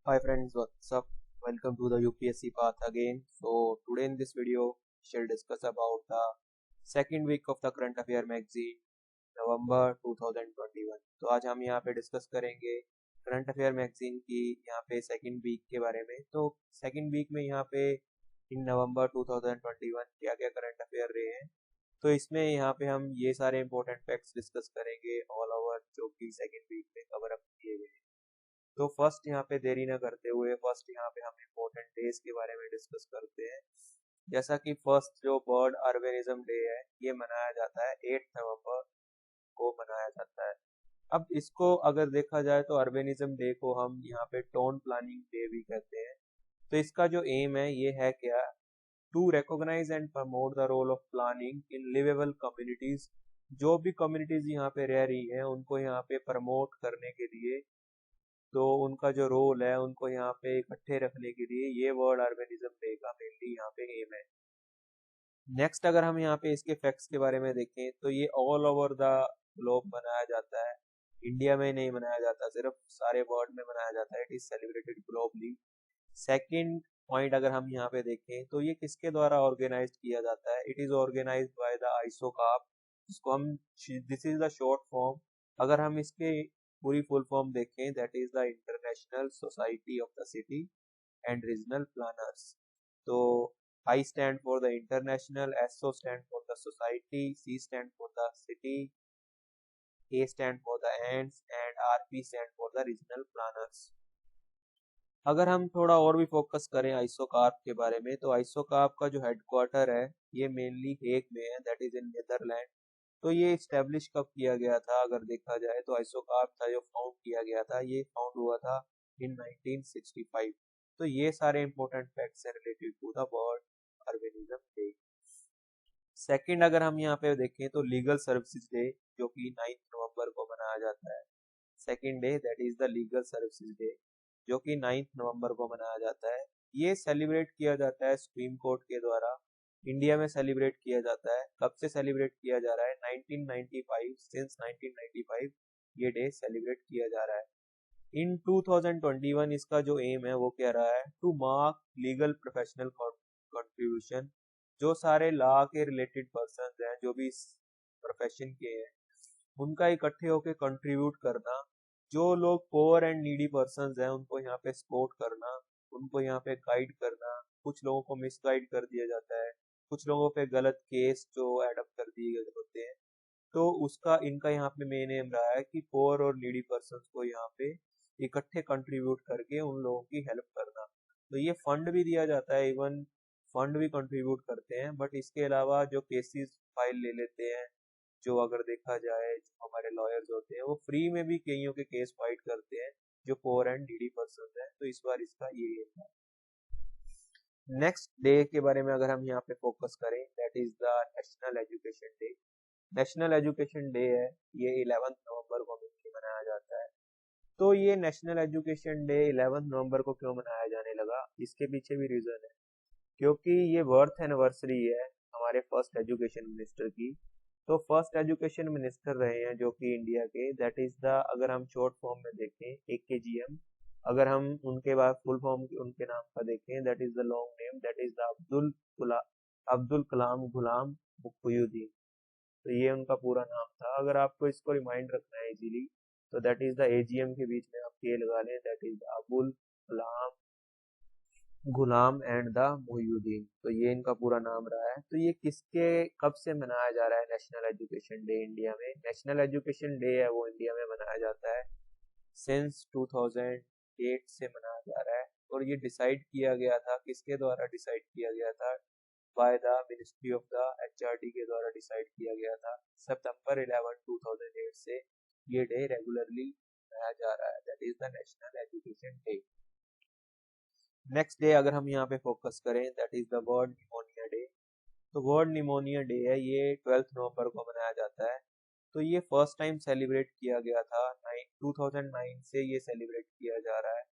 Hi friends, what's up? Welcome to the UPSC path again. So today in this video, we shall discuss about the second week of the current affair magazine, November 2021. तो आज हम यहाँ पे discuss करेंगे current affair magazine की यहाँ पे second week के बारे में। तो सेकंड वीक में यहाँ पे इन नवंबर 2021 क्या क्या करंट अफेयर रहे हैं, तो इसमें यहाँ पे हम ये सारे इंपॉर्टेंट फैक्ट्स डिस्कस करेंगे ऑल ओवर जो कि सेकंड वीक में कवर अप किए गए हैं। तो फर्स्ट यहाँ पे देरी ना करते हुए फर्स्ट यहाँ पे हम इम्पोर्टेंट डेज के बारे में डिस्कस करते हैं। जैसा कि फर्स्ट जो वर्ल्ड अर्बेनिज्म डे है ये मनाया जाता है 8 नवंबर को मनाया जाता है। अब इसको अगर देखा जाए तो अर्बेनिज्म डे को हम यहाँ पे टाउन प्लानिंग डे भी कहते हैं। तो इसका जो एम है ये है क्या, to recognize and promote the role of planning in livable communities. जो भी कम्युनिटीज यहाँ पे रह रही हैं उनको यहाँ पे प्रमोट करने के लिए, तो उनका जो रोल है उनको यहाँ पे इकट्ठे रखने के लिए ये वर्ल्ड अर्बेनिज्म डे का मेनली यहाँ पे एम है। नेक्स्ट अगर हम यहाँ पे इसके फैक्ट्स के बारे में देखें तो ये ऑल ओवर द ग्लोब मनाया जाता है, इंडिया में नहीं मनाया जाता, सिर्फ सारे वर्ल्ड में मनाया जाता है। It is celebrated globally. Second point अगर हम यहाँ पे देखें तो ये किसके द्वारा ऑर्गेनाइज किया जाता है, it is organized by the ISOCARP, जिसको हम, this is the short form. अगर हम इसके पूरी फुल फॉर्म देखें that is the international society of the city and regional planners. तो I stand for the international, SO stand for the society, C stand for the city, A stand for the ants and RP stand for the regional planners। अगर हम थोड़ा और भी focus करें आइसोकार्प के बारे में तो आइसोकार्प का जो हेडक्वार्टर है ये मेनली हेग में है, दैट इज इन नीदरलैंड। तो ये स्टेब्लिश कब किया गया था, अगर देखा जाए तो आइसोकार्प था जो फाउंड किया गया था, ये फाउंड हुआ था इन 1965। तो ये सारे इंपॉर्टेंट फैक्ट्स हैं related to the world urbanism day. Second अगर हम यहाँ पे देखें तो लीगल सर्विसेज डे जो कि 9 नवंबर को मनाया जाता है। Second day that is the legal services day जो कि 9 नवंबर को मनाया जाता है। ये सेलिब्रेट किया जाता है सुप्रीम कोर्ट के द्वारा, इंडिया में सेलिब्रेट किया जाता है। कब से सेलिब्रेट किया जा रहा है, 1995, सिंस 1995 ये डे सेलिब्रेट किया जा रहा है। इन 2021 इसका जो एम है वो क्या रहा है, to mark legal professional contribution. जो सारे लॉ के रिलेटेड पर्सन हैं जो भी इस प्रोफेशन के हैं उनका इकट्ठे होकर कंट्रीब्यूट करना, जो लोग पोअर एंड नीडी पर्संस हैं उनको यहाँ पे सपोर्ट करना, उनको यहाँ पे गाइड करना। कुछ लोगों को मिसगाइड कर दिया जाता है, कुछ लोगों पे गलत केस जो एडप्ट कर दिए गए होते हैं, तो उसका इनका यहाँ पे मेन एम रहा है कि पोअर और नीडी पर्संस को यहाँ पे इकट्ठे कंट्रीब्यूट करके उन लोगों की हेल्प करना। तो ये फंड भी दिया जाता है, इवन फंड भी कंट्रीब्यूट करते हैं, बट इसके अलावा जो केसेस फाइल ले लेते हैं, जो अगर देखा जाए जो हमारे लॉयर्स होते हैं वो फ्री में भी कईयों के केस फाइट करते हैं जो पोअर एंड नीडी पर्सन है। तो इस बार इसका ये है। नेक्स्ट डे के बारे में अगर हम यहाँ पे फोकस करें that is the national education day. National education day है ये 11 नवंबर को मनाया जाता है। तो ये नेशनल एजुकेशन डे 11 नवंबर को क्यों मनाया जाने लगा, इसके पीछे भी रीजन है, क्योंकि ये बर्थ एनिवर्सरी है हमारे फर्स्ट एजुकेशन मिनिस्टर की। तो फर्स्ट एजुकेशन मिनिस्टर रहे हैं जो कि इंडिया के, दैट इज द, अगर हम शॉर्ट फॉर्म में देखें AKGM, अगर हम उनके बाद फुल फॉर्म उनके नाम का देखें that is the long name, that is the Abdul Kalam Ghulam Muhiuddin. तो ये उनका पूरा नाम था। अगर आपको इसको रिमाइंड रखना है इजीली तो दैट इज द AGM के बीच में आप ये लगा लें, that is Abul Kalam Ghulam and the Mohiuddin. तो ये इनका पूरा नाम रहा है। तो ये किसके कब से मनाया जा रहा है नेशनल एजुकेशन डे इंडिया में, नेशनल एजुकेशन डे है वो इंडिया में मनाया जाता है सिंस 2008 से मनाया जा रहा है। और ये डिसाइड किया गया था, किसके द्वारा डिसाइड किया गया था, by the ministry of the HRD के द्वारा डिसाइड किया गया था। सितंबर 11 2008 से ये डे रेगुलरली मनाया जा रहा है, that is the national education day. Next day अगर हम यहाँ पे फोकस करें that is the world pneumonia day. तो वर्ल्ड निमोनिया डे है ये 12 नवंबर को मनाया जाता है। तो ये फर्स्ट टाइम सेलिब्रेट किया गया था 2009 से ये सेलिब्रेट किया जा रहा है।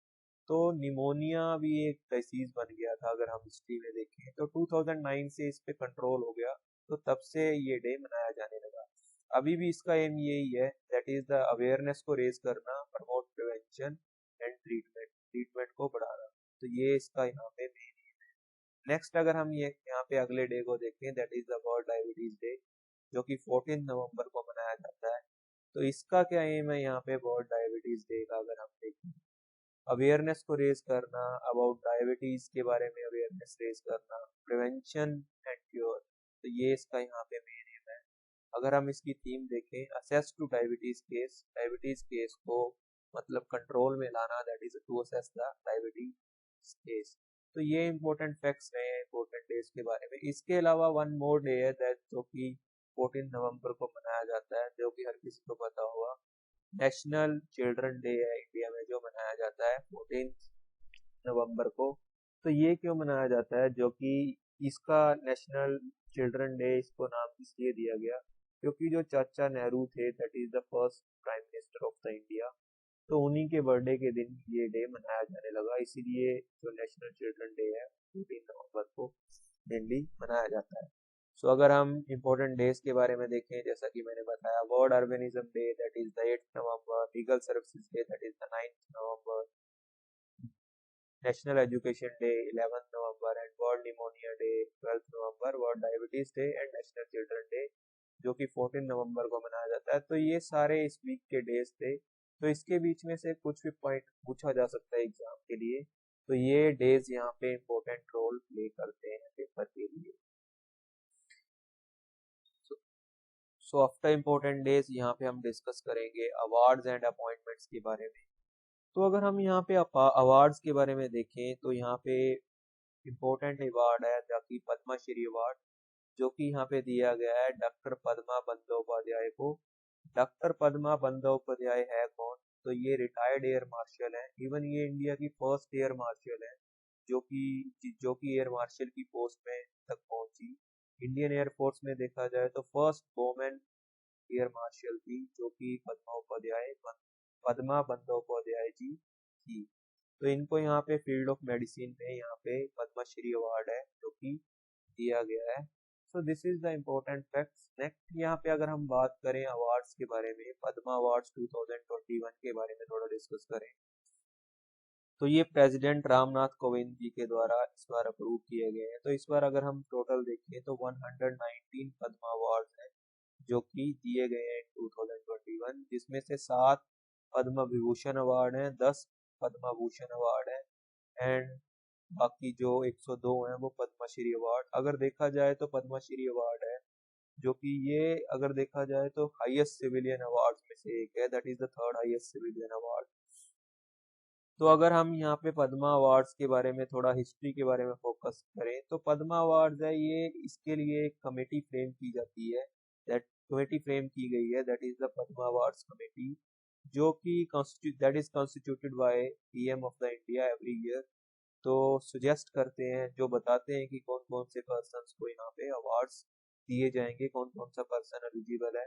तो निमोनिया भी एक डिसीज बन गया था, अगर हम हिस्ट्री में देखें तो 2009 से इस पे कंट्रोल हो गया, तो तब से ये डे मनाया जाने लगा। अभी भी इसका एम यही है, दैट इज द अवेयरनेस को रेज करना, प्रमोट प्रिवेंशन एंड ट्रीटमेंट को तो ये इसका यहाँ पे मेन एम है। नेक्स्ट अगर हम ये यहाँ पे अगले डे को देखें, that is the world diabetes day, जो कि 14 नवंबर को मनाया जाता है। तो इसका क्या एम है यहाँ पे वर्ल्ड डायबिटीज डे का, अगर हम देखें, अवेयरनेस को रेज करना, अबाउट डायबिटीज के बारे में अवेयरनेस रेज करना, प्रिवेंशन एंड क्योर, तो ये इसका यहाँ पे मेन एम है। अगर हम इसकी थीम देखें, असेस टू डायबिटीज केस को मतलब कंट्रोल में लाना, that is to assess the diabetes case. तो ये इंपॉर्टेंट फैक्ट्स रहे हैं इंपॉर्टेंट डेज के बारे में। इसके अलावा वन मोर डे है दैट जो कि 14 नवंबर को मनाया जाता है, जो कि हर किसी को पता होगा, नेशनल चिल्ड्रन डे है इंडिया में, जो मनाया जाता है 14 नवंबर को। तो ये क्यों मनाया जाता है, जो कि इसका नेशनल चिल्ड्रन डे इसको नाम इसलिए दिया गया क्योंकि जो चाचा नेहरू थे, that is the first prime minister of the India, तो उन्हीं के बर्थडे के दिन ये डे मनाया जाने लगा, इसीलिए जो नेशनल चिल्ड्रन डे है 14 नवंबर को मेनली मनाया जाता है। सो अगर हम इम्पोर्टेंट डेज के बारे में देखें, जैसा कि मैंने बताया, world urbanism day that is the 8th November, legal services day that is the 9th November, national education day 11th November and world pneumonia day 12th November, world diabetes day and national children day जो कि 14 नवंबर को मनाया जाता है। तो ये सारे इस वीक के डेज थे। तो इसके बीच में से कुछ भी पॉइंट पूछा जा सकता है एग्जाम के लिए, तो ये डेज यहाँ पे इम्पोर्टेंट रोल प्ले करते हैं पेपर के लिए। सो आफ्टर इम्पोर्टेंट डेज यहाँ पे हम डिस्कस करेंगे अवार्ड्स एंड अपॉइंटमेंट्स के बारे में। तो अगर हम यहाँ पे अवार्ड्स के बारे में देखें, तो यहाँ पे इम्पोर्टेंट अवार्ड है जाकि पद्मश्री अवार्ड, जो कि यहाँ पे दिया गया है डॉक्टर पद्मा बंदोपाध्याय को। डॉक्टर पद्मा बंदोपाध्याय है कौन, तो ये रिटायर्ड एयर मार्शल है। इवन ये इंडिया की फर्स्ट एयर मार्शल है जो कि एयर मार्शल की पोस्ट में तक पहुंची। इंडियन एयरफोर्स में देखा जाए तो फर्स्ट वोमेन एयर मार्शल थी, जो कि पद्मा बंदोपाध्याय जी थी। तो इनको यहाँ पे फील्ड ऑफ मेडिसिन में यहाँ पे पद्मश्री अवार्ड है जो कि दिया गया है। So this is the important facts. Next यहाँ पे अगर हम बात करें अवार्ड्स के बारे में, पद्मा अवार्ड्स 2021 के बारे में थोड़ा डिस्कस करें, तो ये प्रेसिडेंट रामनाथ कोविंद जी के द्वारा इस बार अप्रूव किए गए हैं। तो इस बार अगर हम टोटल देखें तो 119 पद्मा अवार्ड हैं जो कि दिए गए हैं 2021, जिसमें से 7 पद्म विभूषण अवार्ड हैं, 10 पद्म भूषण अवार्ड हैं एंड बाकी जो 102 हैं वो पद्मश्री अवार्ड। अगर देखा जाए तो पद्मश्री अवार्ड है जो कि ये अगर देखा जाए तो हाईएस्ट सिविलियन अवार्ड में से एक है, that is the third highest civilian award. तो अगर हम यहाँ पे पद्मा अवार्ड्स के बारे में थोड़ा हिस्ट्री के बारे में फोकस करें, तो पद्मा अवार्ड्स है ये, इसके लिए एक कमेटी फ्रेम की जाती है, दैट कमेटी फ्रेम की गई है, that is the Padma awards committee, जो कि that is constituted by PM of the India every year. तो सुजेस्ट करते हैं, जो बताते हैं कि कौन कौन से पर्सन्स को यहाँ पे अवार्ड्स दिए जाएंगे, कौन कौन सा पर्सन एलिजिबल है।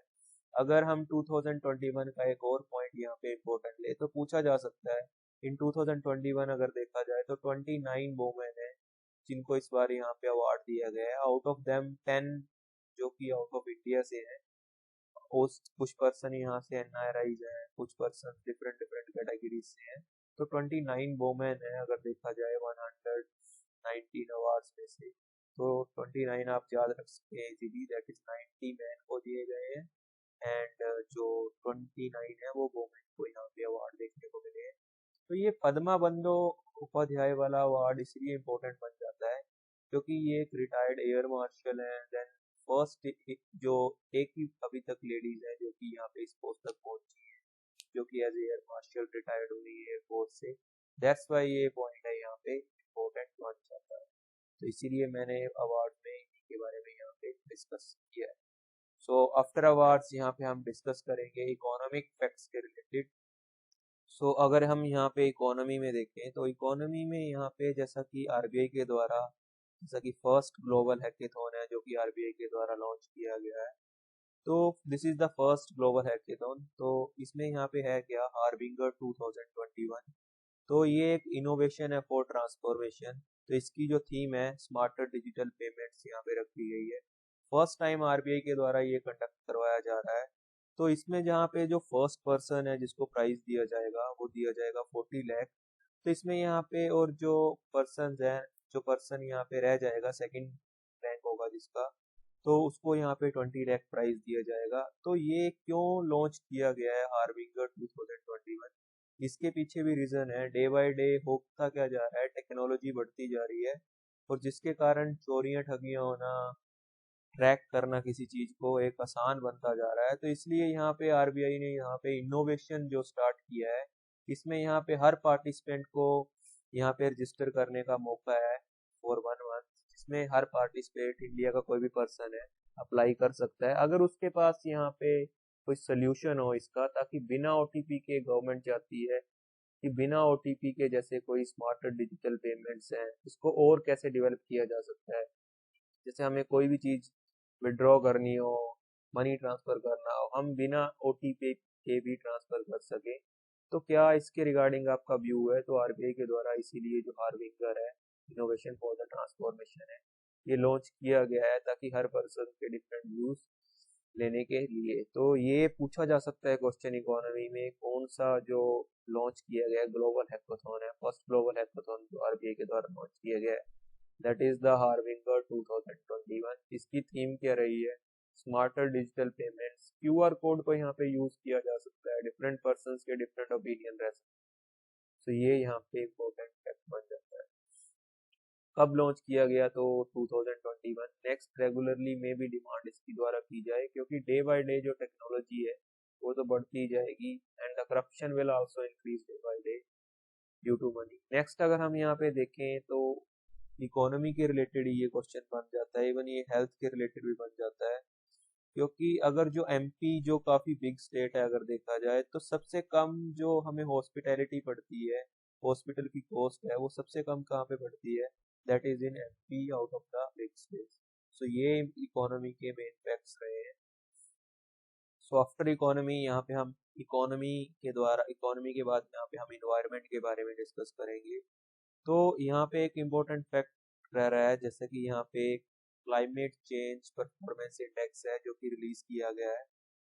अगर हम 2021 का एक और पॉइंट यहाँ पे इम्पोर्टेंट ले तो पूछा जा सकता है, इन 2021 अगर देखा जाए तो 29 वोमेन है जिनको इस बार यहाँ पे अवार्ड दिया गया है। आउट ऑफ देम 10 जो कि आउट ऑफ इंडिया से हैं, कुछ पर्सन यहाँ से एनआरआईज हैं, कुछ पर्सन डिफरेंट डिफरेंट कैटेगरीज से हैं। तो 29 वोमेन है अगर देखा जाए 119 अवार्ड्स में से, तो 29 आप याद रख सकते हैं इजीली, दैट इज 90 मैन को दिए गए हैं एंड जो 29 है वो वोमेन को यहाँ पे अवार्ड देखने को मिले हैं। तो ये पद्मा बंदोपाध्याय वाला अवार्ड इसलिए इम्पोर्टेंट बन जाता है क्योंकि ये एक रिटायर्ड एयर मार्शल है, देन फर्स्ट जो एक ही अभी तक लेडीज है जो कि यहाँ पे इस पोस्ट तक पहुंची है, जो कि एज एयर मार्शल रिटायर्ड हुई है एयरफोर्स से। दैट्स वाई ये पॉइंट है यहाँ पे इम्पोर्टेंट बन जाता है। तो इसीलिए मैंने अवार्ड में इन्हीं के बारे में यहाँ पे डिस्कस किया है। सो आफ्टर अवार्ड्स यहाँ पे हम डिस्कस करेंगे इकोनॉमिक फैक्ट्स के रिलेटेड। सो अगर हम यहाँ पे इकोनॉमी में देखें तो इकोनॉमी में यहाँ पे जैसा कि आरबीआई के द्वारा, जैसा कि फर्स्ट ग्लोबल हैकेथॉन है जो कि आरबीआई के द्वारा लॉन्च किया गया है, तो this is the first global hackathon. तो इसमें यहाँ पे है क्या, हार्बिंगर 2021। तो ये एक इनोवेशन है फॉर ट्रांसफॉर्मेशन। तो इसकी जो थीम है स्मार्टर डिजिटल पेमेंट्स यहाँ पे रखी गई है। फर्स्ट टाइम आरबीआई के द्वारा ये कंडक्ट करवाया जा रहा है। तो इसमें जहाँ पे जो फर्स्ट पर्सन है जिसको प्राइज दिया जाएगा वो दिया जाएगा 40 लाख तो इसमें यहाँ पे और जो पर्सन यहाँ पे रह जाएगा, सेकंड रैंक होगा जिसका, तो उसको यहाँ पे 20 लाख प्राइज दिया जाएगा। तो ये क्यों लॉन्च किया गया है हार्बिंगर 2021? इसके पीछे भी रीजन है। डे बाय डे होता क्या जा रहा है, टेक्नोलॉजी बढ़ती जा रही है, और जिसके कारण चोरियां ठगियां होना, ट्रैक करना किसी चीज को एक आसान बनता जा रहा है। तो इसलिए यहाँ पे आरबीआई ने यहाँ पे इनोवेशन जो स्टार्ट किया है, इसमें यहाँ पे हर पार्टिसिपेंट को यहाँ पे रजिस्टर करने का मौका है फॉर 1 मंथ, जिसमें हर पार्टिसिपेंट इंडिया का कोई भी पर्सन है अप्लाई कर सकता है, अगर उसके पास यहाँ पे कोई सोल्यूशन हो इसका, ताकि बिना ओटीपी के गवर्नमेंट चाहती है कि बिना ओटीपी के जैसे कोई स्मार्टर डिजिटल पेमेंट्स हैं, इसको और कैसे डेवलप किया जा सकता है। जैसे हमें कोई भी चीज विड्रॉ करनी हो, मनी ट्रांसफर करना हो, हम बिना ओटीपी के भी ट्रांसफर कर सके। तो क्या इसके रिगार्डिंग आपका व्यू है? तो आरबीआई के द्वारा इसीलिए जो हार्विंगर है, इनोवेशन फॉर द ट्रांसफॉर्मेशन है, ये लॉन्च किया गया है ताकि हर पर्सन के डिफरेंट व्यूज लेने के लिए। तो ये पूछा जा सकता है क्वेश्चन इकोनॉमी में, कौन सा जो लॉन्च किया गया ग्लोबल हैकाथॉन है, फर्स्ट ग्लोबल हैकाथॉन जो आरबीआई के द्वारा लॉन्च किया गया है, दैट इज द हार्विंगर 2021। इसकी थीम क्या रही है? Smarter digital payments. QR code को यहाँ पे यूज किया जा सकता है, डिफरेंट पर्सन के डिफरेंट ओपिनियन रह सकते हैं। तो ये यहाँ पे इम्पोर्टेंट फैक्ट बन जाता है। कब लॉन्च किया गया? तो 2021। नेक्स्ट रेगुलरली में भी डिमांड इसकी द्वारा की जाए, क्योंकि डे बाय डे जो टेक्नोलॉजी है वो तो बढ़ती जाएगी, and the corruption will also increase day by day due to money. Next अगर हम यहाँ पे देखें तो इकोनॉमी के रिलेटेड ये क्वेश्चन बन जाता है, इवन ये हेल्थ के रिलेटेड भी बन जाता है, क्योंकि अगर जो एमपी जो काफी बिग स्टेट है अगर देखा जाए, तो सबसे कम जो हमें हॉस्पिटैलिटी पड़ती है, हॉस्पिटल की कॉस्ट है, वो सबसे कम कहाँ पे पड़ती है? That is in MP out of the big state. So ये इकोनॉमी के मेन फैक्ट्स रहे हैं। सो आफ्टर इकोनॉमी, यहाँ पे हम इकोनॉमी के बाद यहाँ पे हम इन्वायरमेंट के बारे में डिस्कस करेंगे। तो यहाँ पे एक इम्पोर्टेंट फैक्ट रह रहा है, जैसे कि यहाँ पे क्लाइमेट चेंज परफॉर्मेंस इंडेक्स है जो कि रिलीज किया गया है।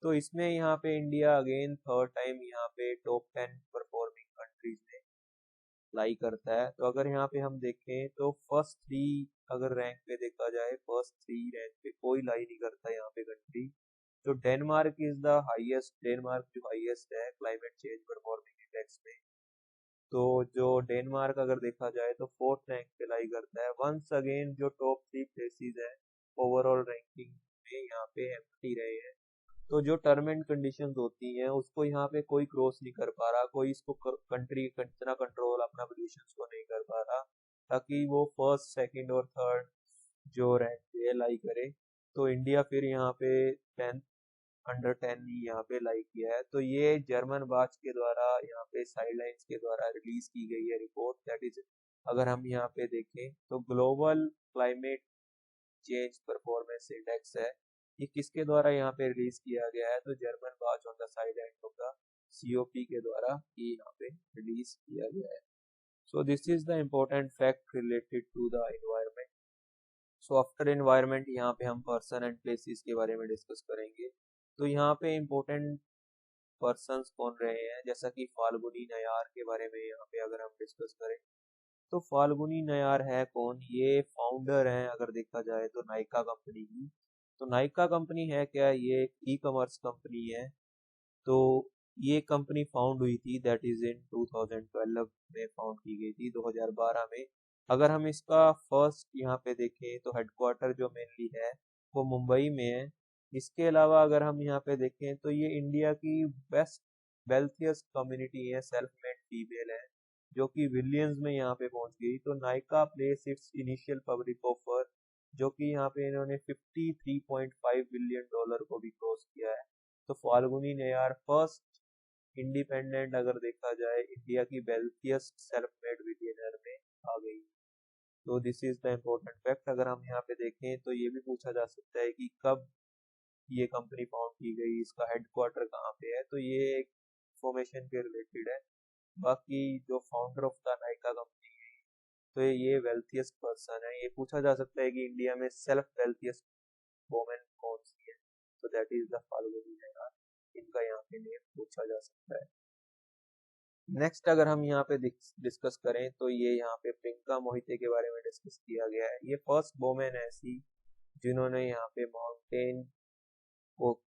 तो इसमें यहाँ पे इंडिया अगेन थर्ड टाइम यहाँ पे टॉप 10 परफॉर्मिंग कंट्रीज में लाई करता है। तो अगर यहाँ पे हम देखें तो फर्स्ट थ्री अगर रैंक पे देखा जाए, फर्स्ट थ्री रैंक पे कोई लाई नहीं करता यहाँ पे कंट्री। तो Denmark is the highest, Denmark जो हाईएस्ट है क्लाइमेट चेंज परफॉर्मिंग इंडेक्स में। तो जो डेनमार्क अगर देखा जाए तो फोर्थ रैंक पे लाई करता है। वंस अगेन जो टॉप थ्री प्लेसेस है ओवरऑल रैंकिंग में यहाँ पे एम्प्टी रहे हैं। तो जो टर्म एंड कंडीशंस होती हैं उसको यहाँ पे कोई क्रॉस नहीं कर पा रहा, कोई इसको कंट्री इतना कंट्रोल अपना पोल्यूशन को नहीं कर पा रहा, ताकि वो फर्स्ट सेकंड और थर्ड जो रैंक पे लाई करे। तो इंडिया फिर यहाँ पे 10 अंडर 10 ही यहाँ पे लाई किया है। तो ये जर्मन बाच के द्वारा यहाँ पे साइडलाइंस के द्वारा रिलीज की गई है रिपोर्ट, दैट इज, अगर हम यहाँ पे देखें तो global climate change performance index है, ये किसके द्वारा यहाँ पे रिलीज किया गया है? तो Germanwatch on the sideline होगा, सीओपी के द्वारा ये यहाँ पे रिलीज किया गया है। So this is the important fact related to the environment. So after environment यहाँ पे हम पर्सन एंड प्लेसेस के बारे में डिस्कस करेंगे। तो यहाँ पे इम्पोर्टेंट पर्सन्स कौन रहे हैं, जैसा कि फाल्गुनी नयार के बारे में यहाँ पे अगर हम डिस्कस करें, तो फाल्गुनी नयार है कौन? ये फाउंडर हैं अगर देखा जाए तो नाइका कंपनी की। तो नाइका कंपनी है क्या? ये एक ई कॉमर्स कंपनी है। तो ये कंपनी फाउंड हुई थी, दैट इज इन 2012 में फाउंड की गई थी, 2012 में। अगर हम इसका फर्स्ट यहाँ पे देखें तो हेडक्वार्टर जो मेनली है वो मुंबई में है। इसके अलावा अगर हम यहाँ पे देखें तो ये इंडिया की बेस्ट वेल्थियस्ट कम्युनिटी है, सेल्फ मेड फीमेल है, जो कि बिलियंस में यहाँ पे पहुंच गई। तो Nykaa place it's initial public offer, जो कि यहाँ पे इन्होंने 53.5 बिलियन डॉलर को भी क्रॉस किया है। तो फाल्गुनी नयार फर्स्ट इंडिपेंडेंट अगर देखा जाए इंडिया की वेल्थियस्ट सेल्फ मेड बिलियनर में आ गई। तो this is the important fact. अगर हम यहाँ पे देखें तो ये भी पूछा जा सकता है कि कब ये कंपनी फाउंड की गई, इसका हेडक्वार्टर कहाँ पे है, तो ये इंफॉर्मेशन के रिलेटेड है। बाकी जो founder of the Nykaa company है, तो ये वेल्थियस्ट पर्सन है। ये पूछा जा सकता है कि इंडिया में सेल्फ वेल्थियस्ट वोमेन कौन सी है, तो that is the Falguni Nayar, इनका यहाँ पे नेम पूछा जा सकता है। नेक्स्ट अगर हम यहाँ पे डिस्कस करें तो ये यहाँ पे प्रियंका मोहिते के बारे में डिस्कस किया गया है। ये फर्स्ट वोमेन है ऐसी जिन्होंने यहाँ पे माउंटेन को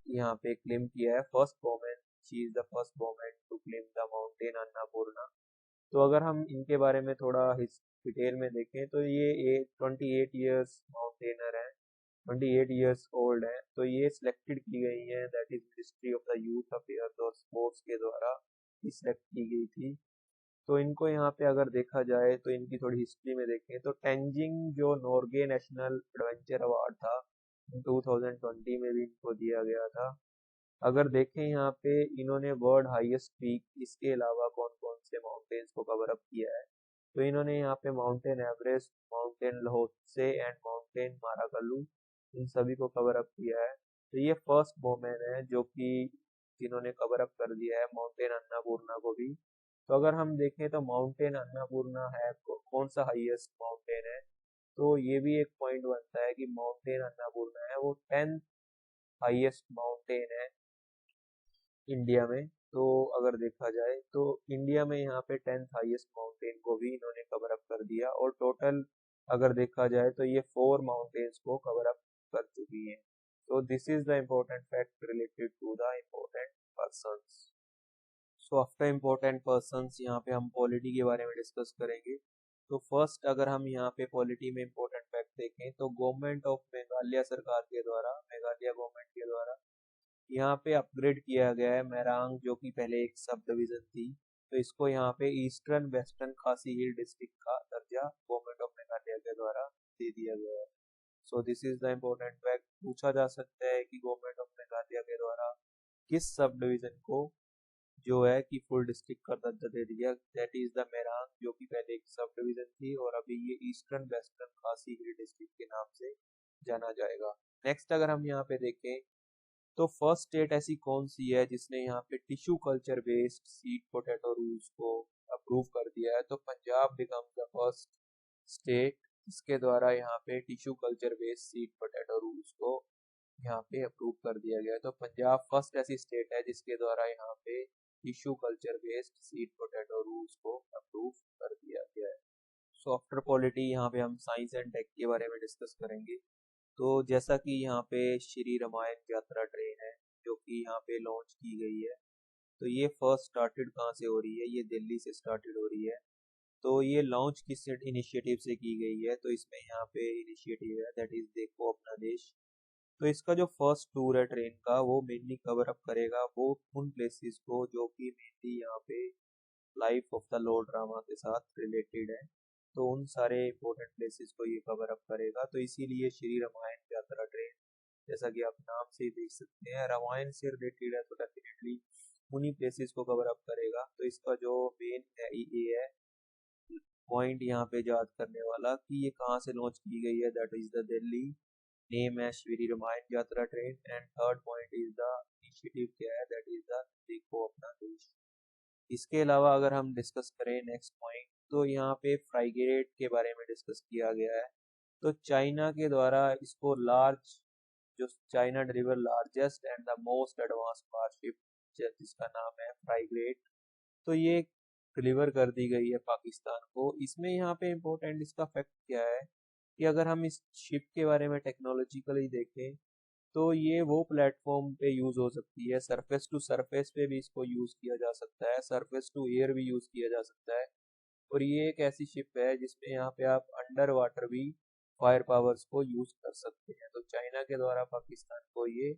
यहाँ पे क्लेम किया है। First women, she is the first women to claim the mountain Annapurna. तो अगर हम इनके बारे में थोड़ा डिटेल में देखें तो ये 28 ईयर्स माउंटेनर है, 28 ईयर्स ओल्ड है। तो ये सिलेक्टेड की गई है, that is ministry of the youth affairs और स्पोर्ट्स के द्वारा सिलेक्ट की गई थी। तो इनको यहाँ पे अगर देखा जाए तो इनकी थोड़ी हिस्ट्री में देखें तो तेंजिंग जो नॉर्गे नेशनल एडवेंचर अवार्ड था 2020 में भी इनको दिया गया था। अगर देखें यहाँ पे इन्होंने वर्ल्ड हाईएस्ट पीक, इसके अलावा कौन कौन से माउंटेन्स को कवर अप किया है तो इन्होंने यहाँ पे mountain Everest, mountain Lhotse and mountain Makalu, इन सभी को कवर अप किया है। तो ये फर्स्ट वोमेन है जो कि जिन्होंने कवर अप कर दिया है माउंटेन अन्नापूर्णा को भी। तो अगर हम देखें तो माउंटेन अन्नापूर्णा है कौन सा हाईएस्ट माउंटेन है, तो ये भी एक पॉइंट बनता है कि माउंटेन अन्नापूर्णा है वो 10th हाईएस्ट माउंटेन है इंडिया में। तो अगर देखा जाए तो इंडिया में यहाँ पे 10th हाईएस्ट माउंटेन को भी इन्होंने कवर अप कर दिया और टोटल अगर देखा जाए तो ये 4 माउंटेन्स को कवर अप कर चुकी है। तो this is the important fact related to the important persons. So after important persons यहाँ पे हम पॉलिटी के बारे में डिस्कस करेंगे। तो फर्स्ट अगर हम यहाँ पे पॉलिटी में इम्पोर्टेंट फैक्ट देखें तो गवर्नमेंट ऑफ मेघालय सरकार के द्वारा, मेघालय गवर्नमेंट के द्वारा यहाँ पे अपग्रेड किया गया है मेरांग, जो कि पहले एक सब डिवीजन थी। तो इसको यहाँ पे ईस्टर्न वेस्टर्न खासी हिल डिस्ट्रिक्ट का दर्जा गवर्नमेंट ऑफ मेघालय के द्वारा दे दिया गया है। So this is the important fact. पूछा जा सकता है कि गवर्नमेंट ऑफ मेघालय के द्वारा किस सब डिवीजन को जो है कि फुल डिस्ट्रिक्ट का दर्जा दे दिया, दैट इज द मेरांग, जो कि पहले एक सब डिवीजन थी और अभी ये ईस्टर्न वेस्टर्न खासी हिल डिस्ट्रिक्ट के नाम से जाना जाएगा। नेक्स्ट अगर हम यहाँ पे देखें तो फर्स्ट स्टेट ऐसी कौन सी है जिसने यहाँ पे tissue culture based seed potato rules को अप्रूव कर दिया है, तो Punjab become the first state इसके द्वारा यहाँ पे tissue culture based seed potato rules को यहाँ पे अप्रूव कर दिया गया है। तो पंजाब फर्स्ट ऐसी स्टेट है जिसके द्वारा यहाँ पे tissue culture based seed potato rules को अप्रूव कर दिया गया है। सो आफ्टर पॉलिटी यहाँ पे हम साइंस एंड टेक के बारे में डिस्कस करेंगे। तो जैसा कि यहाँ पे श्री रामायण यात्रा ट्रेन है जो कि यहाँ पे लॉन्च की गई है। तो ये फर्स्ट स्टार्टेड कहाँ से हो रही है, ये दिल्ली से स्टार्टेड हो रही है। तो ये लॉन्च किस इनिशिएटिव से की गई है, तो इसमें यहाँ पे इनिशिएटिव है दैट इज देखो अपना देश। तो इसका जो फर्स्ट टूर है ट्रेन का वो मेनली कवर अप करेगा वो उन प्लेसेस को जो कि मेनली यहाँ पे life of the Lord Rama के साथ रिलेटेड है। तो उन सारे इम्पोर्टेंट प्लेसेस को ये कवर अप करेगा। तो इसीलिए श्री रामायण यात्रा ट्रेन, जैसा कि आप नाम से ही देख सकते हैं रामायण से रिलेटेड है, तो डेफिनेटली उन्हीं प्लेसेस को कवर अप करेगा। तो इसका जो मेन ये है पॉइंट यहाँ पे याद करने वाला कि ये कहाँ से लॉन्च की गई है, that is the Delhi, name है श्री रामायण यात्रा train. And third point is the initiative क्या है, दैट इज द देखो अपना देश। इसके अलावा अगर हम डिस्कस करें नेक्स्ट पॉइंट तो यहाँ पे फ्राइगेट के बारे में डिस्कस किया गया है। तो चाइना के द्वारा इसको लार्ज, जो China deliver largest and the most advance warship जिसका नाम है फ्राइगेट, तो ये डिलीवर कर दी गई है पाकिस्तान को। इसमें यहाँ पे इम्पोर्टेंट इसका फैक्ट क्या है कि अगर हम इस शिप के बारे में टेक्नोलॉजिकली देखें तो ये वो प्लेटफॉर्म पे यूज हो सकती है, सरफेस टू सरफेस पे भी इसको यूज किया जा सकता है, सरफेस टू एयर भी यूज किया जा सकता है। और ये एक ऐसी शिप है जिसमें यहाँ पे आप अंडर वाटर भी फायर पावर्स को यूज कर सकते हैं। तो चाइना के द्वारा पाकिस्तान को ये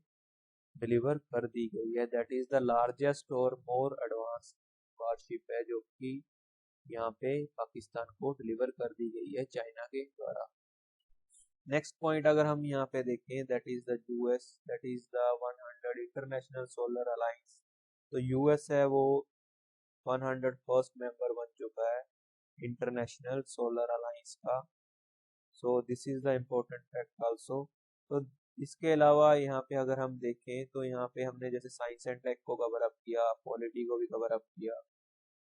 डिलीवर कर दी गई है, दैट इज द लार्जेस्ट और मोर एडवांस वारशिप है जो कि यहाँ पे पाकिस्तान को डिलीवर कर दी गई है चाइना के द्वारा। नेक्स्ट पॉइंट अगर हम यहाँ पे देखें that is the US, that is the 100 international solar alliance. तो यूएस है वो 100 फर्स्ट मेंबर बन चुका है इंटरनेशनल सोलर अलायंस का। सो this is the important fact also. तो इसके अलावा यहाँ पे अगर हम देखें तो यहाँ पे हमने जैसे साइंस एंड टेक को कवर अप किया, पॉलिटी को भी कवर अप किया,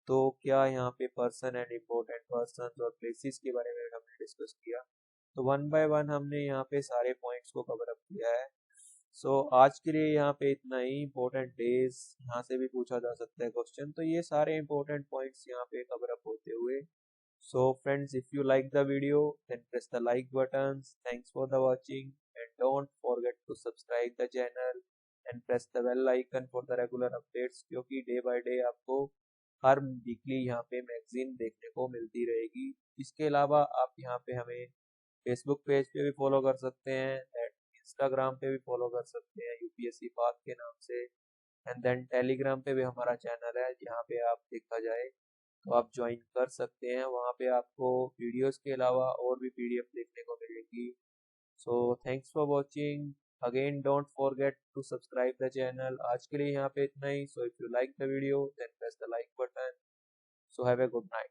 तो क्या यहाँ पे पर्सन एंड इम्पोर्टेंट पर्सन और प्लेसेस के बारे में हमने डिस्कस किया। तो वन बाय वन हमने यहाँ पे सारे पॉइंट्स को कवर अप किया है। आज के लिए यहाँ पे इतना ही। इम्पोर्टेंट डेज यहाँ से भी पूछा जा सकता है क्वेश्चन, तो ये सारे इम्पोर्टेंट पॉइंट्स यहाँ पे कवर अप होते हुए। So friends, if you like the video, then press the like buttons. Thanks for the watching, and don't forget to subscribe the channel and press the bell icon for the regular updates, क्योंकि day by day आपको हर weekly यहाँ पे magazine देखने को मिलती रहेगी। इसके अलावा आप यहाँ पे हमें फेसबुक पेज पे भी फॉलो कर सकते हैं, इंस्टाग्राम पे भी फॉलो कर सकते हैं यूपीएससी पाथ के नाम से, एंड देन टेलीग्राम पे भी हमारा चैनल है जहाँ पे आप देखा जाए तो आप ज्वाइन कर सकते हैं। वहाँ पे आपको वीडियोस के अलावा और भी पीडीएफ देखने को मिलेगी। So thanks for watching again, don't forget to subscribe the channel. आज के लिए यहाँ पे इतना ही। So if you like the video then press the like button. So have a good night.